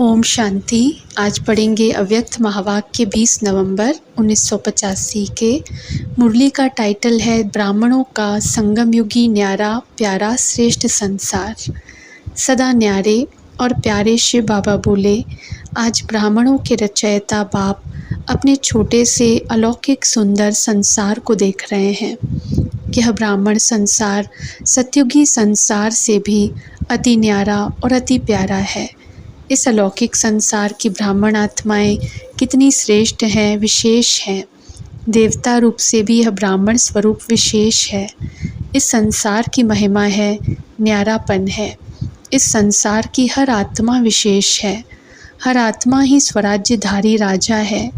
ओम शांति। आज पढ़ेंगे अव्यक्त महावाक्य 20 नवंबर 1985 के। मुरली का टाइटल है ब्राह्मणों का संगम युगी न्यारा प्यारा श्रेष्ठ संसार। सदा न्यारे और प्यारे शिव बाबा बोले, आज ब्राह्मणों के रचयिता बाप अपने छोटे से अलौकिक सुंदर संसार को देख रहे हैं। यह ब्राह्मण संसार सतयुगी संसार से भी अति न्यारा और अति प्यारा है। इस अलौकिक संसार की ब्राह्मण आत्माएं कितनी श्रेष्ठ हैं, विशेष हैं। देवता रूप से भी यह ब्राह्मण स्वरूप विशेष है। इस संसार की महिमा है, न्यारापन है। इस संसार की हर आत्मा विशेष है। हर आत्मा ही स्वराज्यधारी राजा है।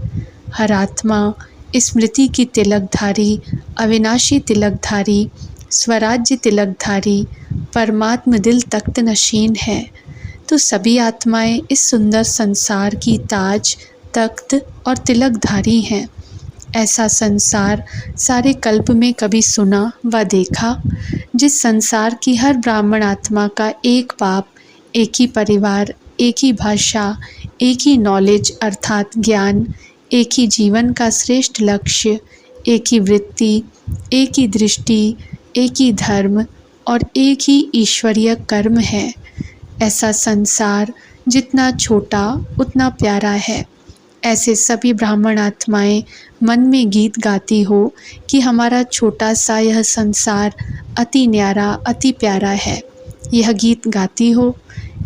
हर आत्मा स्मृति की तिलकधारी, अविनाशी तिलकधारी, स्वराज्य तिलकधारी, परमात्म दिल तख्त नशीन है। तो सभी आत्माएं इस सुंदर संसार की ताज, तख्त और तिलकधारी हैं। ऐसा संसार सारे कल्प में कभी सुना व देखा, जिस संसार की हर ब्राह्मण आत्मा का एक बाप, एक ही परिवार, एक ही भाषा, एक ही नॉलेज अर्थात ज्ञान, एक ही जीवन का श्रेष्ठ लक्ष्य, एक ही वृत्ति, एक ही दृष्टि, एक ही धर्म और एक ही ईश्वरीय कर्म है। ऐसा संसार जितना छोटा उतना प्यारा है। ऐसे सभी ब्राह्मण आत्माएं मन में गीत गाती हो कि हमारा छोटा सा यह संसार अति न्यारा, अति प्यारा है। यह गीत गाती हो,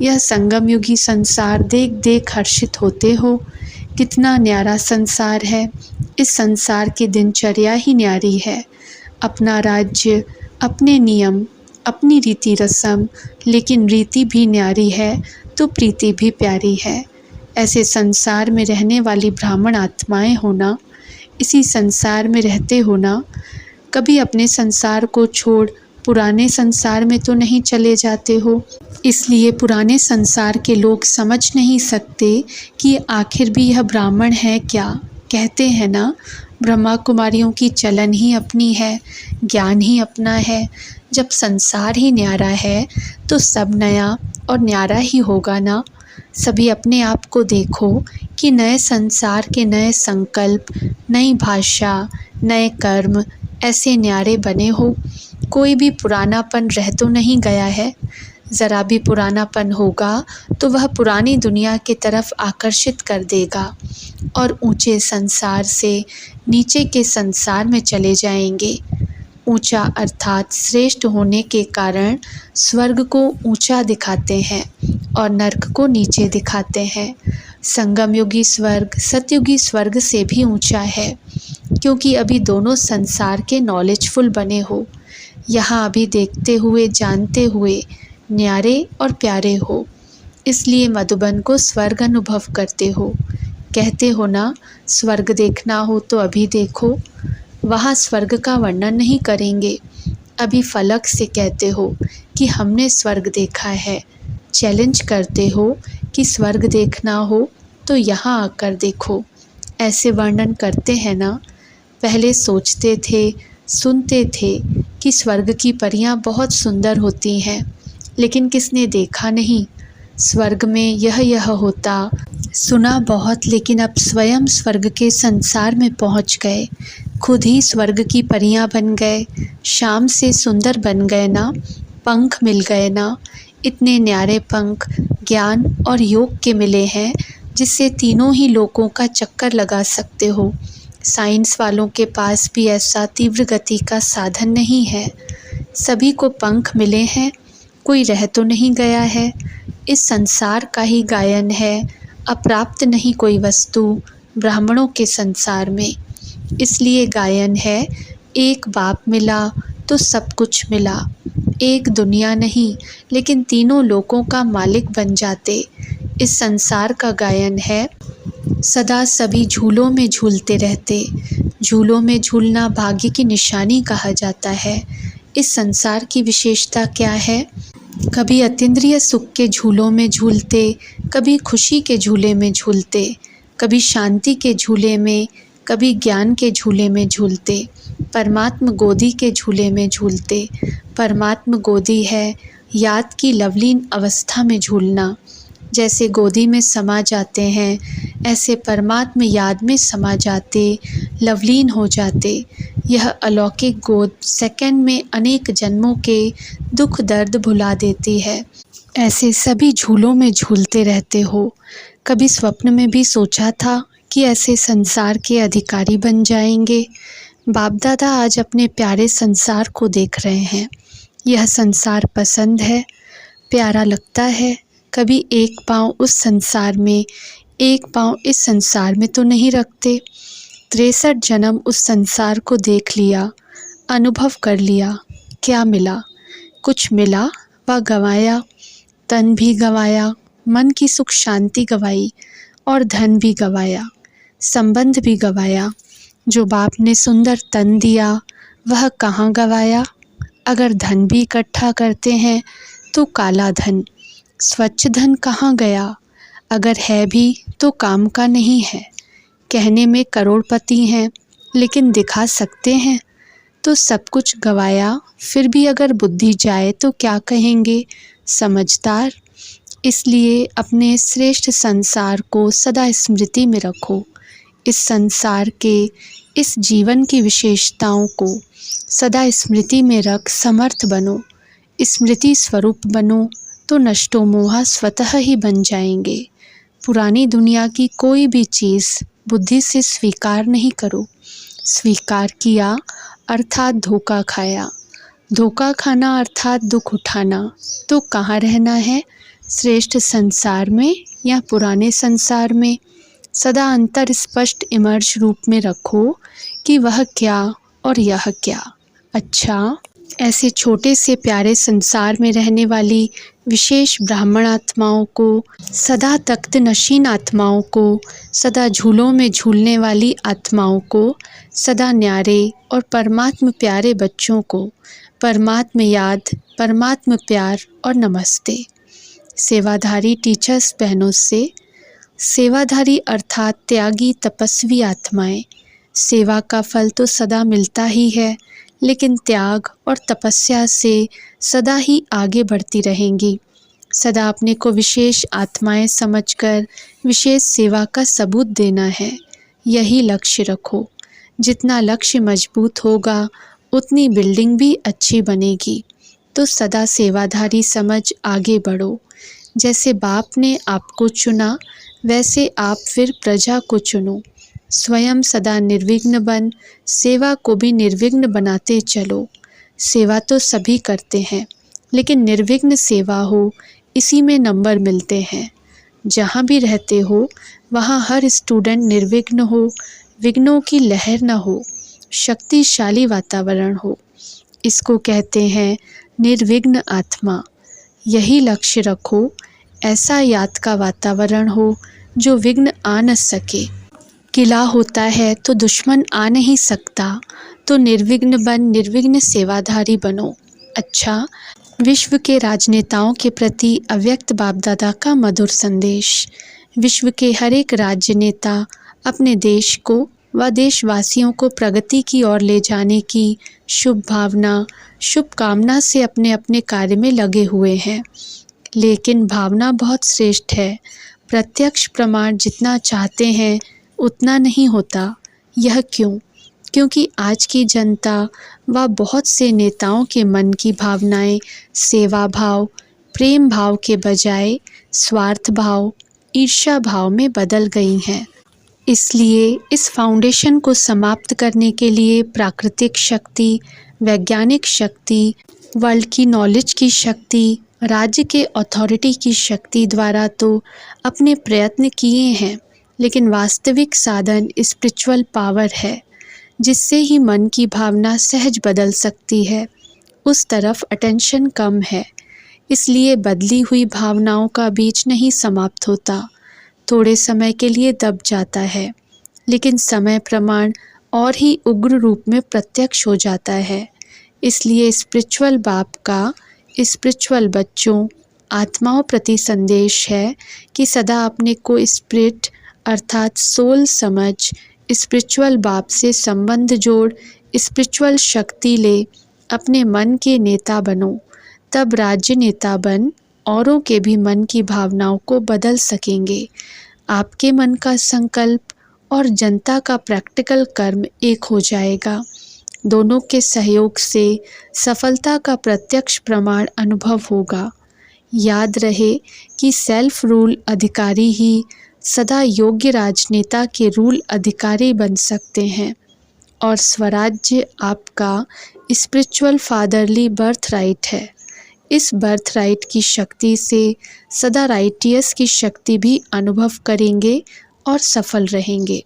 यह संगम युगी संसार देख देख हर्षित होते हो। कितना न्यारा संसार है। इस संसार की दिनचर्या ही न्यारी है। अपना राज्य, अपने नियम, अपनी रीति रस्म, लेकिन रीति भी न्यारी है तो प्रीति भी प्यारी है। ऐसे संसार में रहने वाली ब्राह्मण आत्माएं होना, इसी संसार में रहते होना, कभी अपने संसार को छोड़ पुराने संसार में तो नहीं चले जाते हो। इसलिए पुराने संसार के लोग समझ नहीं सकते कि आखिर भी यह ब्राह्मण है क्या। कहते हैं ना, ब्रह्मा कुमारियों की चलन ही अपनी है, ज्ञान ही अपना है। जब संसार ही न्यारा है तो सब नया और न्यारा ही होगा ना। सभी अपने आप को देखो कि नए संसार के नए संकल्प, नई भाषा, नए कर्म ऐसे न्यारे बने हो। कोई भी पुरानापन रह तो नहीं गया है। ज़रा भी पुरानापन होगा तो वह पुरानी दुनिया की तरफ आकर्षित कर देगा और ऊंचे संसार से नीचे के संसार में चले जाएंगे। ऊंचा अर्थात श्रेष्ठ होने के कारण स्वर्ग को ऊंचा दिखाते हैं और नरक को नीचे दिखाते हैं। संगम युगी स्वर्ग सतयुगी स्वर्ग से भी ऊंचा है, क्योंकि अभी दोनों संसार के नॉलेजफुल बने हो। यहाँ अभी देखते हुए, जानते हुए न्यारे और प्यारे हो, इसलिए मधुबन को स्वर्ग अनुभव करते हो। कहते हो ना, स्वर्ग देखना हो तो अभी देखो। वहाँ स्वर्ग का वर्णन नहीं करेंगे, अभी फलक से कहते हो कि हमने स्वर्ग देखा है। चैलेंज करते हो कि स्वर्ग देखना हो तो यहाँ आकर देखो। ऐसे वर्णन करते हैं ना। पहले सोचते थे, सुनते थे कि स्वर्ग की परियां बहुत सुंदर होती हैं, लेकिन किसने देखा नहीं। स्वर्ग में यह होता, सुना बहुत, लेकिन अब स्वयं स्वर्ग के संसार में पहुंच गए। खुद ही स्वर्ग की परियां बन गए। शाम से सुंदर बन गए ना। पंख मिल गए ना। इतने न्यारे पंख ज्ञान और योग के मिले हैं, जिससे तीनों ही लोकों का चक्कर लगा सकते हो। साइंस वालों के पास भी ऐसा तीव्र गति का साधन नहीं है। सभी को पंख मिले हैं, कोई रह तो नहीं गया है। इस संसार का ही गायन है, अप्राप्त नहीं कोई वस्तु ब्राह्मणों के संसार में। इसलिए गायन है, एक बाप मिला तो सब कुछ मिला। एक दुनिया नहीं, लेकिन तीनों लोकों का मालिक बन जाते। इस संसार का गायन है, सदा सभी झूलों में झूलते रहते। झूलों में झूलना भाग्य की निशानी कहा जाता है। इस संसार की विशेषता क्या है? कभी अतीन्द्रिय सुख के झूलों में झूलते, कभी खुशी के झूले में झूलते, कभी शांति के झूले में, कभी ज्ञान के झूले में झूलते, परमात्म गोदी के झूले में झूलते। परमात्म गोदी है याद की लवलीन अवस्था में झूलना। जैसे गोदी में समा जाते हैं, ऐसे परमात्म याद में समा जाते, लवलीन हो जाते। यह अलौकिक गोद सेकंड में अनेक जन्मों के दुख दर्द भुला देती है। ऐसे सभी झूलों में झूलते रहते हो। कभी स्वप्न में भी सोचा था कि ऐसे संसार के अधिकारी बन जाएंगे? बाप दादा आज अपने प्यारे संसार को देख रहे हैं। यह संसार पसंद है, प्यारा लगता है। कभी एक पाँव उस संसार में, एक पाँव इस संसार में तो नहीं रखते। 63 जन्म उस संसार को देख लिया, अनुभव कर लिया। क्या मिला? कुछ मिला व गंवाया। तन भी गंवाया, मन की सुख शांति गंवाई और धन भी गंवाया, संबंध भी गंवाया। जो बाप ने सुंदर तन दिया वह कहाँ गंवाया? अगर धन भी इकट्ठा करते हैं तो काला धन, स्वच्छ धन कहाँ गया? अगर है भी तो काम का नहीं है। कहने में करोड़पति हैं, लेकिन दिखा सकते हैं तो सब कुछ गंवाया। फिर भी अगर बुद्धि जाए तो क्या कहेंगे? समझदार। इसलिए अपने श्रेष्ठ संसार को सदा स्मृति में रखो। इस संसार के, इस जीवन की विशेषताओं को सदा स्मृति में रख समर्थ बनो। स्मृति स्वरूप बनो तो नष्टो मोहा स्वतः ही बन जाएंगे। पुरानी दुनिया की कोई भी चीज़ बुद्धि से स्वीकार नहीं करो। स्वीकार किया अर्थात धोखा खाया, धोखा खाना अर्थात दुख उठाना। तो कहाँ रहना है? श्रेष्ठ संसार में या पुराने संसार में? सदा अंतर स्पष्ट इमर्ज रूप में रखो कि वह क्या और यह क्या। अच्छा, ऐसे छोटे से प्यारे संसार में रहने वाली विशेष ब्राह्मण आत्माओं को, सदा तख्त नशीन आत्माओं को, सदा झूलों में झूलने वाली आत्माओं को, सदा न्यारे और परमात्म प्यारे बच्चों को परमात्म याद, परमात्म प्यार और नमस्ते। सेवाधारी टीचर्स बहनों से, सेवाधारी अर्थात त्यागी तपस्वी आत्माएं। सेवा का फल तो सदा मिलता ही है, लेकिन त्याग और तपस्या से सदा ही आगे बढ़ती रहेंगी। सदा अपने को विशेष आत्माएं समझकर विशेष सेवा का सबूत देना है। यही लक्ष्य रखो। जितना लक्ष्य मजबूत होगा उतनी बिल्डिंग भी अच्छी बनेगी। तो सदा सेवाधारी समझ आगे बढ़ो। जैसे बाप ने आपको चुना वैसे आप फिर प्रजा को चुनो। स्वयं सदा निर्विघ्न बन सेवा को भी निर्विघ्न बनाते चलो। सेवा तो सभी करते हैं, लेकिन निर्विघ्न सेवा हो इसी में नंबर मिलते हैं। जहाँ भी रहते हो वहाँ हर स्टूडेंट निर्विघ्न हो, विघ्नों की लहर न हो, शक्तिशाली वातावरण हो। इसको कहते हैं निर्विघ्न आत्मा। यही लक्ष्य रखो। ऐसा याद का वातावरण हो जो विघ्न आ न सके। किला होता है तो दुश्मन आ नहीं सकता, तो निर्विघ्न बन निर्विघ्न सेवाधारी बनो। अच्छा, विश्व के राजनेताओं के प्रति अव्यक्त बाप दादा का मधुर संदेश। विश्व के हर एक राज्य नेता अपने देश को व देशवासियों को प्रगति की ओर ले जाने की शुभ भावना, शुभकामना से अपने अपने कार्य में लगे हुए हैं। लेकिन भावना बहुत श्रेष्ठ है। प्रत्यक्ष प्रमाण जितना चाहते हैं उतना नहीं होता। यह क्यों? क्योंकि आज की जनता व बहुत से नेताओं के मन की भावनाएं सेवा भाव, प्रेम भाव के बजाय स्वार्थ भाव, ईर्ष्या भाव में बदल गई हैं। इसलिए इस फाउंडेशन को समाप्त करने के लिए प्राकृतिक शक्ति, वैज्ञानिक शक्ति, वर्ल्ड की नॉलेज की शक्ति, राज्य के अथॉरिटी की शक्ति द्वारा तो अपने प्रयत्न किए हैं, लेकिन वास्तविक साधन स्पिरिचुअल पावर है, जिससे ही मन की भावना सहज बदल सकती है। उस तरफ अटेंशन कम है, इसलिए बदली हुई भावनाओं का बीज नहीं समाप्त होता। थोड़े समय के लिए दब जाता है, लेकिन समय प्रमाण और ही उग्र रूप में प्रत्यक्ष हो जाता है। इसलिए स्पिरिचुअल बाप का स्पिरिचुअल बच्चों, आत्माओं प्रति संदेश है कि सदा अपने को स्पिरिट अर्थात सोल समझ, स्पिरिचुअल बाप से संबंध जोड़, स्पिरिचुअल शक्ति ले, अपने मन के नेता बनो। तब राज्य नेता बन औरों के भी मन की भावनाओं को बदल सकेंगे। आपके मन का संकल्प और जनता का प्रैक्टिकल कर्म एक हो जाएगा। दोनों के सहयोग से सफलता का प्रत्यक्ष प्रमाण अनुभव होगा। याद रहे कि सेल्फ रूल अधिकारी ही सदा योग्य राजनेता के रूल अधिकारी बन सकते हैं और स्वराज्य आपका स्पिरिचुअल फादरली बर्थ राइट है। इस बर्थ राइट की शक्ति से सदा राइटियस की शक्ति भी अनुभव करेंगे और सफल रहेंगे।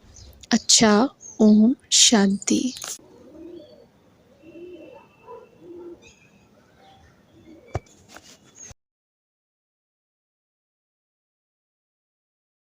अच्छा, ओम शांति।